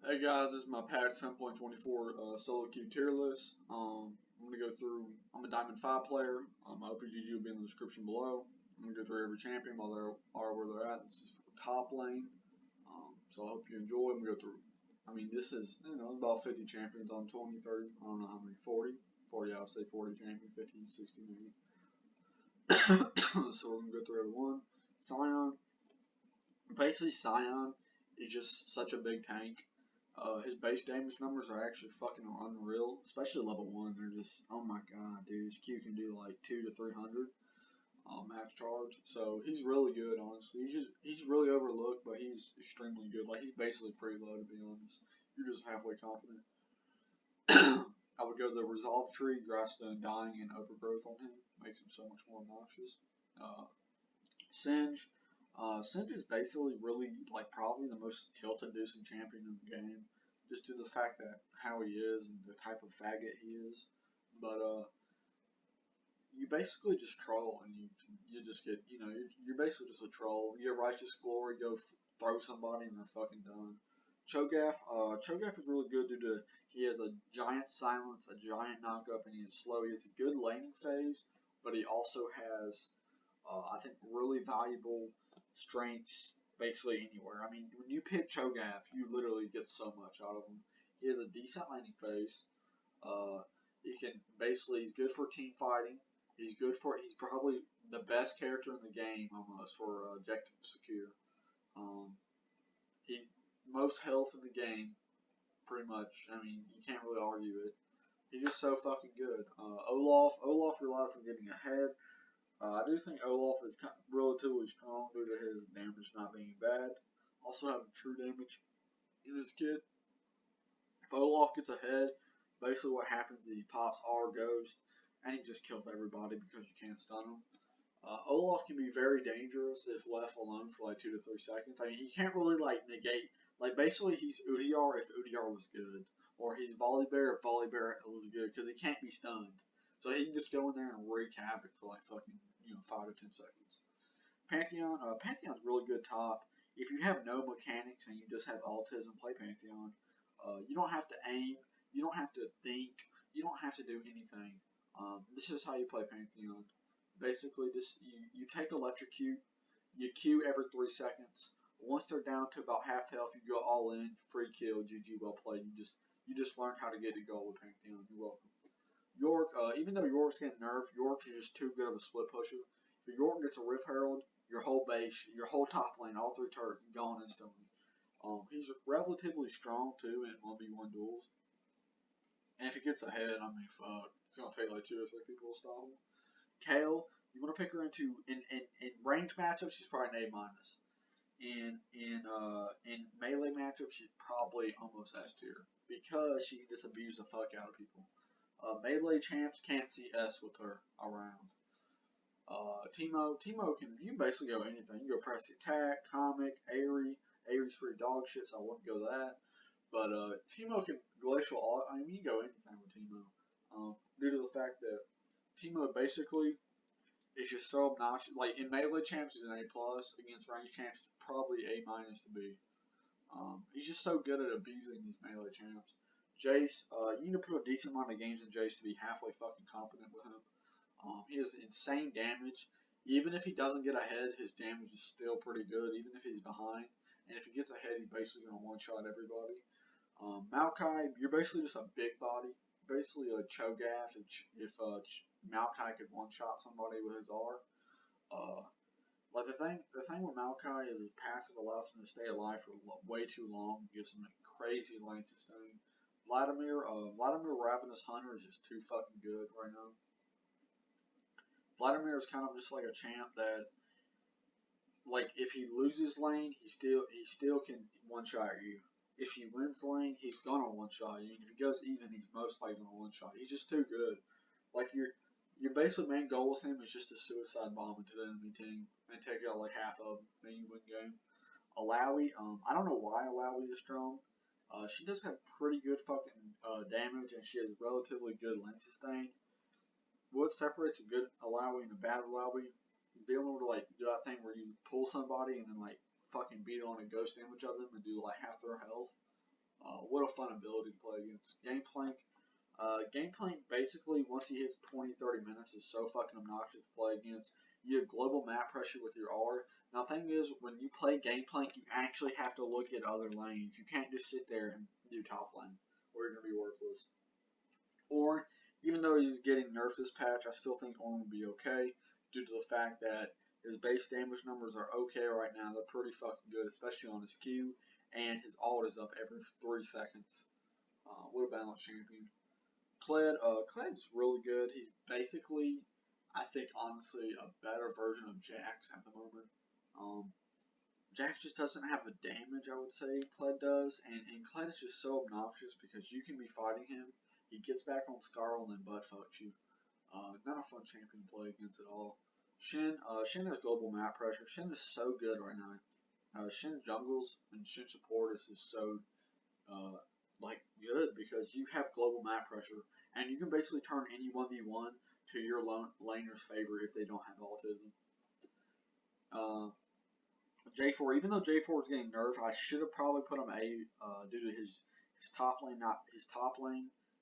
Hey guys, this is my patch 10.24 solo queue tier list. I'm gonna go through. I'm a Diamond 5 player. My OPGG will be in the description below. I'm gonna go through every champion while they are where they're at. This is for top lane. So I hope you enjoy. I'm gonna go through. I mean, this is about 50 champions on 20, 30. I don't know how many. 40. 40. I would say 40 champions. 50, 60 maybe. So we're gonna go through every one. Sion. Basically, Sion is just such a big tank. His base damage numbers are actually fucking unreal, especially level 1. They're just, oh my god, dude, his Q can do like 200 to 300 max charge. So he's really good, honestly. He's really overlooked, but he's extremely good. Like, he's basically free low, to be honest. You're just halfway confident. I would go the Resolve Tree, Grassstone, Dying, and Overgrowth on him. Makes him so much more obnoxious. Singe. Singe is basically really, like, probably the most tilt-inducing champion in the game, just due to the fact that how he is and the type of faggot he is. But you basically just troll, and you just get, you're basically just a troll. You get Righteous Glory, go throw somebody, and they're fucking done. Cho'Gath. Cho'Gath is really good due to he has a giant silence, a giant knockup, and he is slow. He has a good laning phase, but he also has, I think, really valuable strengths basically anywhere. I mean, when you pick Cho'Gath, you literally get so much out of him. He has a decent laning phase. He can basically, he's good for team fighting. He's probably the best character in the game almost for objective secure. He most health in the game, pretty much. I mean, you can't really argue it. He's just so fucking good. Olaf relies on getting ahead. I do think Olaf is kind of relatively strong due to his damage not being bad. Also having true damage in his kit. If Olaf gets ahead, basically what happens is he pops R Ghost, and he just kills everybody because you can't stun him. Olaf can be very dangerous if left alone for like 2 to 3 seconds. I mean, you can't really like negate. Like, basically he's Udyr if Udyr was good, or he's Volibear if Volibear was good, because he can't be stunned. So he can just go in there and wreak havoc for like fucking 5 to 10 seconds. Pantheon. Pantheon's really good top. If you have no mechanics and you just have autism, play Pantheon. You don't have to aim. You don't have to think. You don't have to do anything. This is how you play Pantheon. Basically, you take electrocute. You Q every 3 seconds. Once they're down to about half health, you go all in, free kill, GG, well played. You just learned how to get to goal with Pantheon. You're welcome. York, even though York's getting nerfed, York's just too good of a split pusher. If York gets a Rift Herald, your whole base, your whole top lane, all 3 turrets, gone instantly. He's relatively strong too in 1v1 duels. And if he gets ahead, I mean, fuck, it's gonna take like 2 or 3 people to stop him. Kale, you want to pick her in range matchups, she's probably an A-. In melee matchups, she's probably almost S tier because she can just abuse the fuck out of people. Melee champs can't see S with her around. Teemo you can basically go anything. You go press the attack, comic, Aery's pretty dog shit, so I wouldn't go that. But Teemo can glacial. I mean, you can go anything with Teemo. Due to the fact that Teemo basically is just so obnoxious. Like, in melee champs, he's an A+. Against range champs, probably A- to B. He's just so good at abusing these melee champs. Jace, you need to put a decent amount of games in Jace to be halfway fucking competent with him. He has insane damage. Even if he doesn't get ahead, his damage is still pretty good, even if he's behind. And if he gets ahead, he's basically going to one-shot everybody. Maokai, you're basically just a big body. Basically a Cho'Gath if Maokai could one-shot somebody with his R. Like, the thing with Maokai is his passive allows him to stay alive for way too long. Gives him a crazy lane sustain. Vladimir Ravenous Hunter is just too fucking good right now. Vladimir is kind of just like a champ that, like, if he loses lane, he still can one-shot you. If he wins lane, he's gonna one-shot you. And if he goes even, he's most likely gonna one-shot you. He's just too good. Like, your basic main goal with him is just to suicide bomb into the enemy team and take out like half of them, then you win game. Alawi, I don't know why Alawi is strong. She does have pretty good fucking damage, and she has relatively good lane sustain. What separates a good Alawi and a bad Alawi? Being able to like do that thing where you pull somebody and then like fucking beat on a ghost image of them and do like half their health. What a fun ability to play against. Gangplank basically, once he hits 20, 30 minutes, is so fucking obnoxious to play against. You have global map pressure with your R. Now, the thing is, when you play Gangplank, you actually have to look at other lanes. You can't just sit there and do top lane, or you're going to be worthless. Or, even though he's getting nerfed this patch, I still think Ornn will be okay, due to the fact that his base damage numbers are okay right now. They're pretty fucking good, especially on his Q, and his ult is up every 3 seconds. What a balanced champion. Kled's really good. He's basically, I think, honestly, a better version of Jax at the moment. Jax just doesn't have the damage, I would say, Kled does, and Kled is just so obnoxious because you can be fighting him, he gets back on Scarl and then butt fucks you. Not a fun champion to play against at all. Shin has global map pressure. Shin is so good right now. Shin jungles and Shin support is just so like good because you have global map pressure and you can basically turn any 1v1 to your laner's favor if they don't have autism. J4, even though J4 is getting nerfed, I should have probably put him A due to his top lane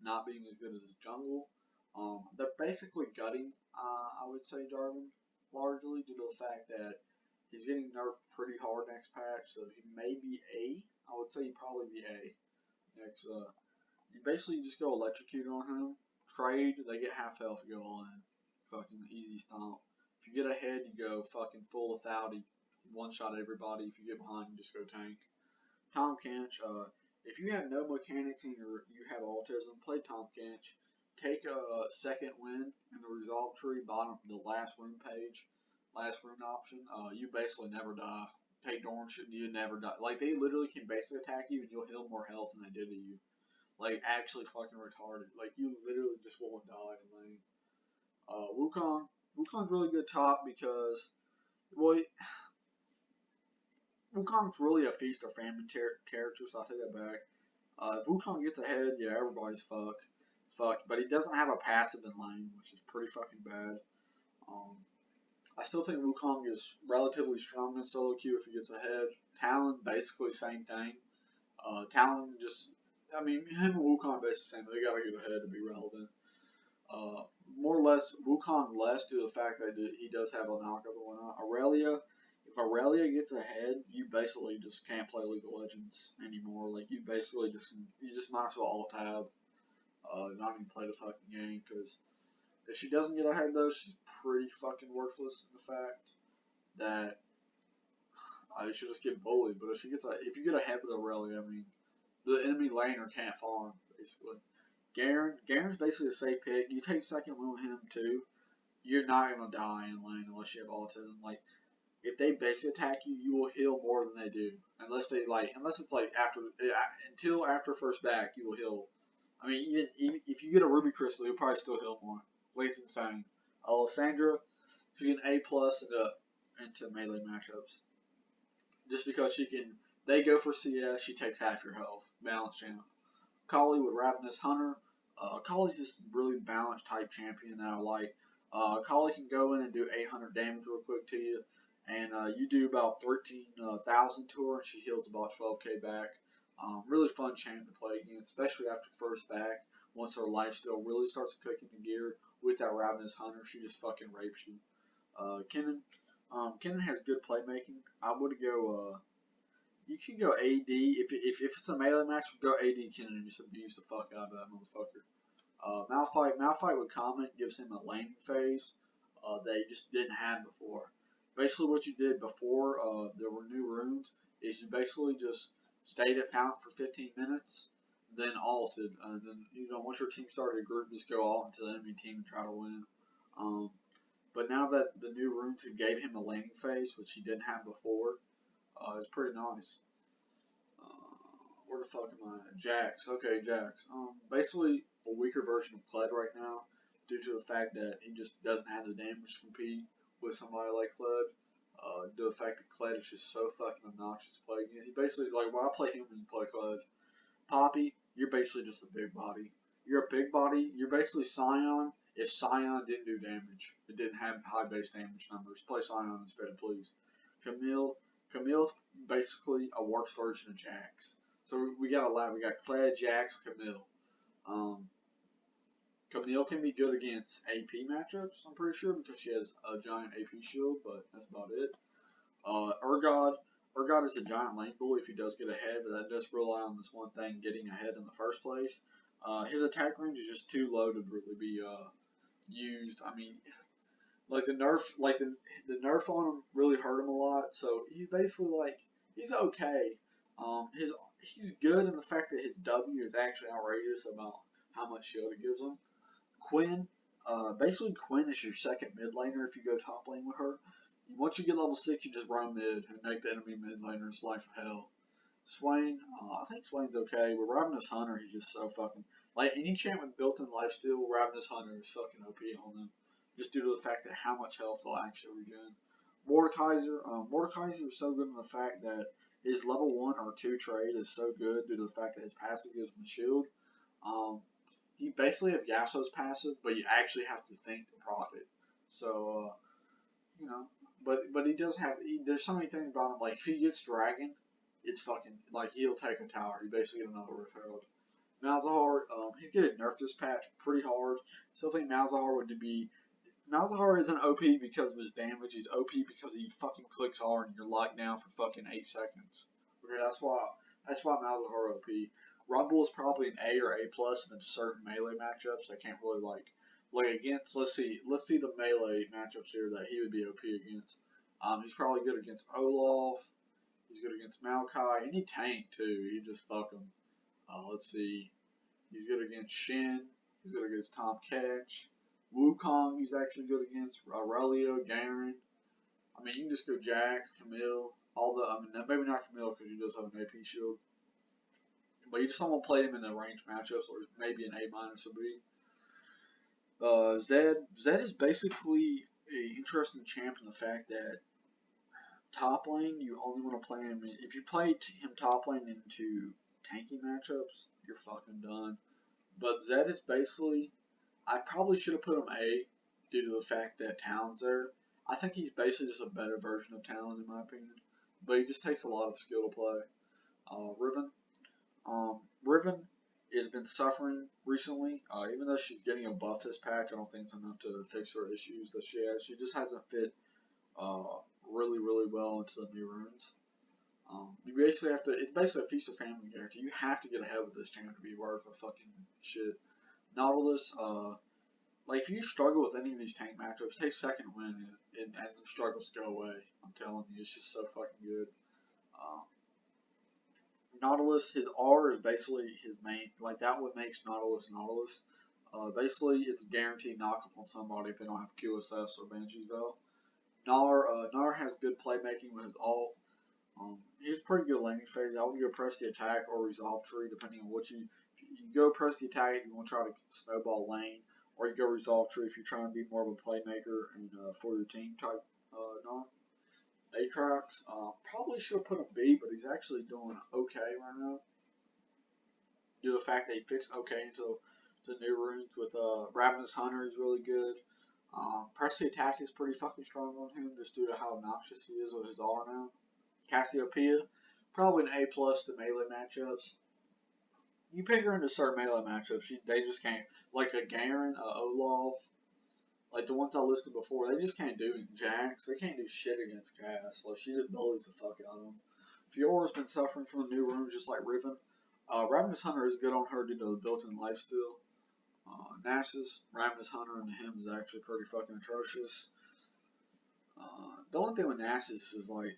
not being as good as his jungle. They're basically gutting, I would say, Jarvan largely due to the fact that he's getting nerfed pretty hard next patch, so he may be A. I would say he'd probably be A. Next, you basically just go electrocute on him, trade, they get half health, you go all in. Fucking easy stomp. If you get ahead, you go fucking full authority, one shot everybody. If you get behind, you just go tank. Tahm Kench, if you have no mechanics and you have autism, play Tahm Kench. Take a second win in the resolve tree, bottom the last rune page, last rune option. You basically never die. Take Dorn, you never die. Like, they literally can basically attack you and you'll heal more health than they did to you. Like, actually fucking retarded. Like, you literally just won't die in lane. Wukong's really good top because, well, Wukong's really a feast or famine character, so I'll take that back. If Wukong gets ahead, yeah, everybody's fucked. But he doesn't have a passive in lane, which is pretty fucking bad. I still think Wukong is relatively strong in solo queue if he gets ahead. Talon, basically same thing. Talon just, I mean, him and Wukong basically same. They gotta get ahead to be relevant. More or less, Wukong less due to the fact that he does have a knockup and whatnot. Aurelia, if Aurelia gets ahead, you basically just can't play League of Legends anymore. Like, you basically just might as well alt tab. Not even play the fucking game, because if she doesn't get ahead though, she's pretty fucking worthless in the fact that you should just get bullied. But if you get ahead with Aurelia, I mean, the enemy laner can't farm basically. Garen's basically a safe pick. You take second win with him too, you're not gonna die in lane unless you have autism. Like, if they basically attack you, you will heal more than they do. Unless it's like until after first back, you will heal. I mean, even if you get a Ruby Crystal, you'll probably still heal more. Like, it's insane. Alessandra, she can A+ into melee matchups. Just because they go for CS, she takes half your health. Balanced champ. Kali with Ravenous Hunter. Kali's just really balanced type champion that I like. Kali can go in and do 800 damage real quick to you. And you do about 13,000 to her, and she heals about 12k back. Really fun champ to play against, especially after first back. Once her lifesteal really starts cooking into gear with that Ravenous Hunter, she just fucking rapes you. Kennen has good playmaking. I would go. You can go AD if it's a melee match. Go AD Kennen and just abuse the fuck out of that motherfucker. Malphite with comment gives him a laning phase that he just didn't have before. Basically, what you did before there were new runes is you basically just stayed at Fountain for 15 minutes, then alted, and then once your team started a group, just go alt into the enemy team and try to win. But now that the new runes gave him a laning phase, which he didn't have before, it's pretty nice. Where the fuck am I at? Jax. Okay, Jax. Basically a weaker version of Kled right now, due to the fact that he just doesn't have the damage to compete with somebody like Kled. Due to the fact that Kled is just so fucking obnoxious to play against. He basically, like, when I play him and you play Kled, Poppy, you're basically just a big body. You're a big body. You're basically Sion if Sion didn't do damage. It didn't have high base damage numbers. Play Sion instead, please. Camille's basically a worse version of Jax. So we got a lot. We got Claire, Jax, Camille. Um, Camille can be good against AP matchups, I'm pretty sure, because she has a giant AP shield, but that's about it. Urgot is a giant lane bully if he does get ahead, but that does rely on this one thing, getting ahead in the first place. His attack range is just too low to really be used. I mean, like the nerf on him really hurt him a lot. So he's basically like he's okay. He's good in the fact that his W is actually outrageous about how much shield it gives him. Quinn, basically Quinn is your second mid laner if you go top lane with her. Once you get level 6, you just run mid and make the enemy mid laner's life hell. Swain, I think Swain's okay, but Ravenous Hunter, he's just so fucking like any champ with built-in lifesteal, Ravenous Hunter is fucking OP on them, just due to the fact that how much health they'll actually regen. Mordekaiser is so good in the fact that his level 1 or 2 trade is so good due to the fact that his passive gives him a shield. You basically have Yasuo's passive, but you actually have to think to proc it. So, you know, but he does have. There's so many things about him. Like if he gets Dragon, it's fucking like he'll take a tower. You basically get another Rift Herald. Malzahar, he's getting nerfed this patch pretty hard. Still think Malzahar would be. Malzahar isn't OP because of his damage. He's OP because he fucking clicks hard and you're locked down for fucking 8 seconds. Okay, that's why Malzahar OP. Rumble is probably an A or A plus in certain melee matchups. I can't really like against. Let's see the melee matchups here that he would be OP against. He's probably good against Olaf. He's good against Maokai. Any tank too. You just fuck him. Let's see. He's good against Shin. He's good against Tom Catch. Wukong. He's actually good against Aurelio, Garen. I mean, you can just go Jax, Camille. Maybe not Camille because he does have an AP shield. But you just don't want to play him in the ranged matchups, or maybe an A- or B. Zed is basically an interesting champ in the fact that top lane, you only want to play him. If you play him top lane into tanky matchups, you're fucking done. But Zed is basically, I probably should have put him A due to the fact that Talon's there. I think he's basically just a better version of Talon in my opinion. But he just takes a lot of skill to play. Riven has been suffering recently. Even though she's getting a buff this patch, I don't think it's enough to fix her issues that she has. She just hasn't fit really well into the new runes. You basically have to. It's basically a feast or family guarantee. You have to get ahead with this champ to be worth a fucking shit. Nautilus, like if you struggle with any of these tank matchups, take second win and the struggles go away. I'm telling you, it's just so fucking good. Nautilus, his R is basically his main, like that what makes Nautilus. Basically, it's a guaranteed knock up on somebody if they don't have QSS or Banshee's Veil. Gnar has good playmaking with his ult. He's pretty good laning phase. I would go press the attack or resolve tree depending on what you go press the attack if you want to try to snowball lane, or you go resolve tree if you're trying to be more of a playmaker and for your team type Gnar. Aatrox, probably should have put him B, but he's actually doing okay right now. Due to the fact that he fixed okay into new runes with Ravenous Hunter is really good. Press the attack is pretty fucking strong on him just due to how obnoxious he is with his R now. Cassiopeia, probably an A plus to melee matchups. You pick her into certain melee matchups, they just can't. Like a Garen, Olaf, like the ones I listed before, they just can't do Jax. They can't do shit against Cass. Like she just bullies the fuck out of them. Fiora's been suffering from the new runes just like Riven. Ravenous Hunter is good on her due to the built-in lifesteal. Nasus, Ravenous Hunter into him is actually pretty fucking atrocious. The only thing with Nasus is like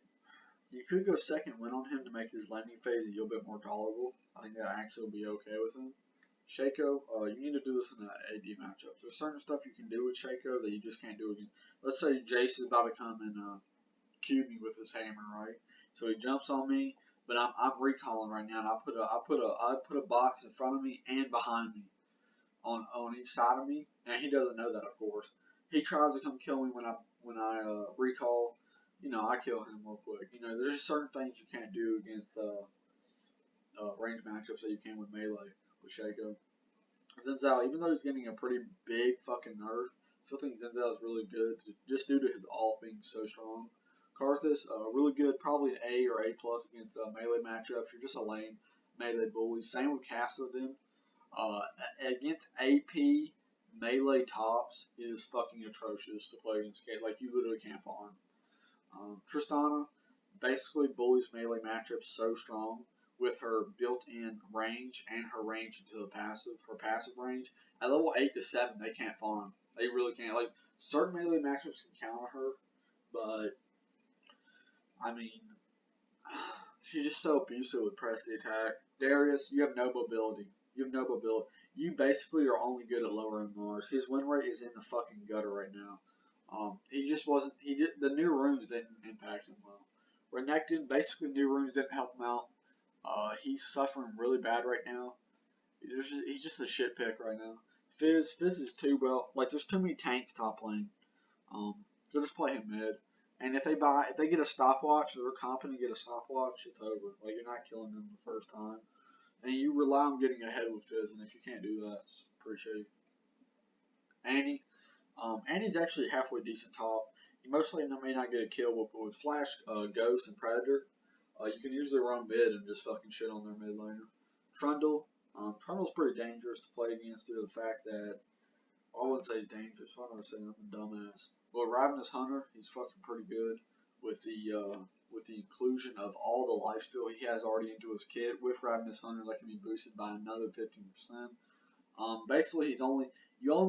you could go second win on him to make his landing phase a little bit more tolerable. I think that actually will be okay with him. Shaco, you need to do this in an AD matchup. There's certain stuff you can do with Shaco that you just can't do again. Let's say Jace is about to come and cube me with his hammer, right? So he jumps on me, but I'm recalling right now, and I put a box in front of me and behind me, on each side of me, and he doesn't know that, of course. He tries to come kill me when I recall. You know, I kill him real quick. You know, there's just certain things you can't do against range matchups that you can with melee with Shaco. Zenzel, even though he's getting a pretty big fucking nerf, I still think Zenzel is really good just due to his ult being so strong. Karthus, really good, probably an A or A plus against melee matchups. You're just a lane. melee bullies. Same with Cassidon. Against AP melee tops, it is fucking atrocious to play against. Like, you literally can't farm. Tristana basically bullies melee matchups so strong with her built-in range and her range into the passive, her passive range. At level 8 to 7, they can't farm. They really can't. Like, certain melee matchups can counter her, but, I mean, she's just so abusive with press the attack. Darius, you have no mobility. You have no mobility. You basically are only good at lower MRs. His win rate is in the fucking gutter right now. He just wasn't. The new runes didn't impact him well. Renekton, basically new runes didn't help him out. He's suffering really bad right now. He's just a shit pick right now. Fizz is too well. Like, there's too many tanks top lane. So just play him mid. And if they get a stopwatch, they're competent to get a stopwatch, it's over. Like, you're not killing them the first time. And you rely on getting ahead with Fizz, and if you can't do that, it's pretty shitty. Annie. Annie's actually halfway decent top. You mostly may not get a kill, but with Flash, Ghost, and Predator, you can usually run mid and just fucking shit on their mid laner. Trundle. Trundle's pretty dangerous to play against due to the fact that, I wouldn't say he's dangerous, why would I say I'm a dumbass? But Ravenous Hunter, he's fucking pretty good with the inclusion of all the lifesteal he has already into his kit. With Ravenous Hunter, that can be boosted by another 15%. Basically, you only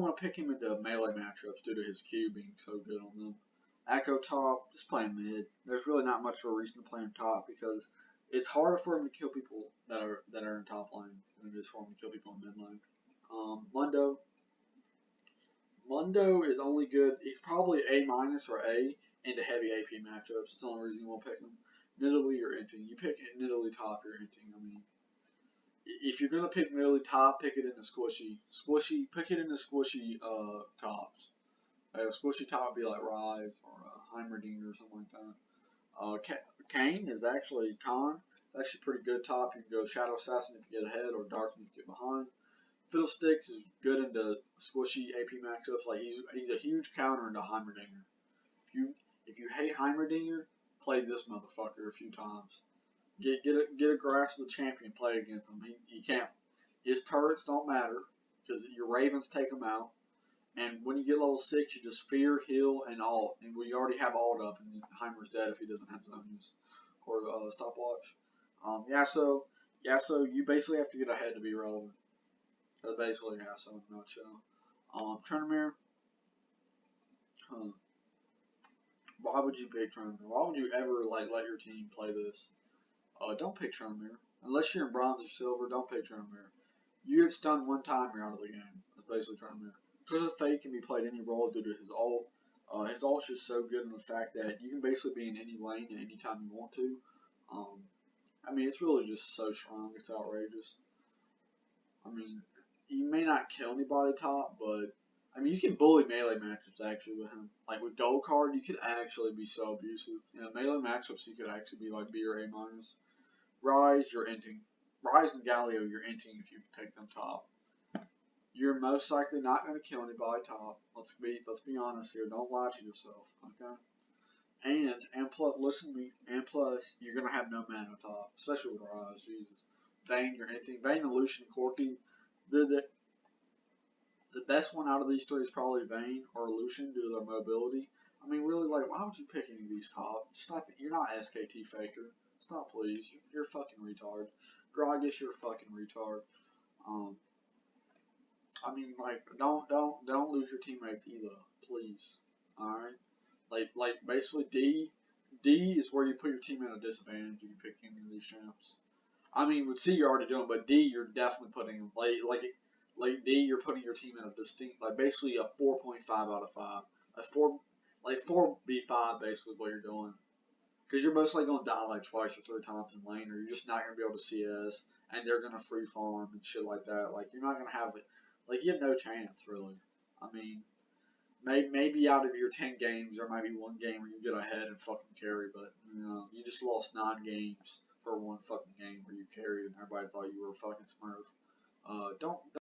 want to pick him into melee matchups due to his Q being so good on them. Echo top, just play him mid. There's really not much of a reason to play him top because it's harder for him to kill people that are in top lane than it is for him to kill people in mid lane. Mundo is only good. He's probably A- or A into heavy AP matchups. It's the only reason you won't pick him. Nidalee or Inting. You pick Nidalee top or Inting. I mean, if you're gonna pick Nidalee top, pick it in the squishy. Pick it in the squishy tops. A squishy top would be like Rise or Heimerdinger or something like that. Kane is actually It's actually pretty good top. You can go Shadow Assassin if you get ahead, or Darkness if you get behind. Fiddlesticks is good into squishy AP matchups. Like, he's a huge counter into Heimerdinger. If you hate Heimerdinger, play this motherfucker a few times. Get a grasp of the champion, play against him. He can't. His turrets don't matter because your Ravens take him out. And when you get level 6, you just fear, heal, and ult. And we already have ult up, and Heimer's dead if he doesn't have zones or stopwatch. Yasuo, you basically have to get ahead to be relevant. That's basically Yasuo in a nutshell. Tryndamere. Why would you pick Tryndamere? Why would you ever let your team play this? Don't pick Tryndamere. Unless you're in bronze or silver, don't pick Tryndamere. You get stunned one time, you're out of the game. That's basically Tryndamere. Twisted Fate can be played any role due to his ult. His ult's just so good in the fact that you can basically be in any lane at any time you want to. I mean, it's really just so strong, it's outrageous. I mean, you may not kill anybody top, but I mean, you can bully melee matchups actually with him. Like with Gold Card, you could actually be so abusive. Melee matchups, you could actually be like B or A-. Rise, you're inting. Rise and Galio, you're inting if you pick them top. You're most likely not going to kill anybody top. Let's be honest here. Don't lie to yourself, okay? And plus, listen to me. And plus, you're going to have no mana top, especially with Rise. Jesus, Vayne, you're inting. Vayne and Lucian, Corki. The best one out of these three is probably Vayne or Lucian due to their mobility. I mean, really, like, why would you pick any of these top? Stop it. You're not SKT Faker. Stop, please. You're a fucking retard. Gragas, you're a fucking retard. I mean, like, don't lose your teammates either, please. Alright? Like, basically, D is where you put your team at a disadvantage if you pick any of these champs. I mean, with C you're already doing, but D you're definitely putting them, like D you're putting your team in a distinct, like, basically a 4.5 out of 5. A 4B5 basically what you're doing. Because you're mostly going to die like twice or 3 times in lane, or you're just not going to be able to CS, and they're going to free farm and shit like that. Like, you're not going to have it. Like, you have no chance, really. I mean, maybe out of your 10 games, there might be 1 game where you get ahead and fucking carry, but, you just lost 9 games for 1 fucking game where you carried and everybody thought you were a fucking smurf. Don't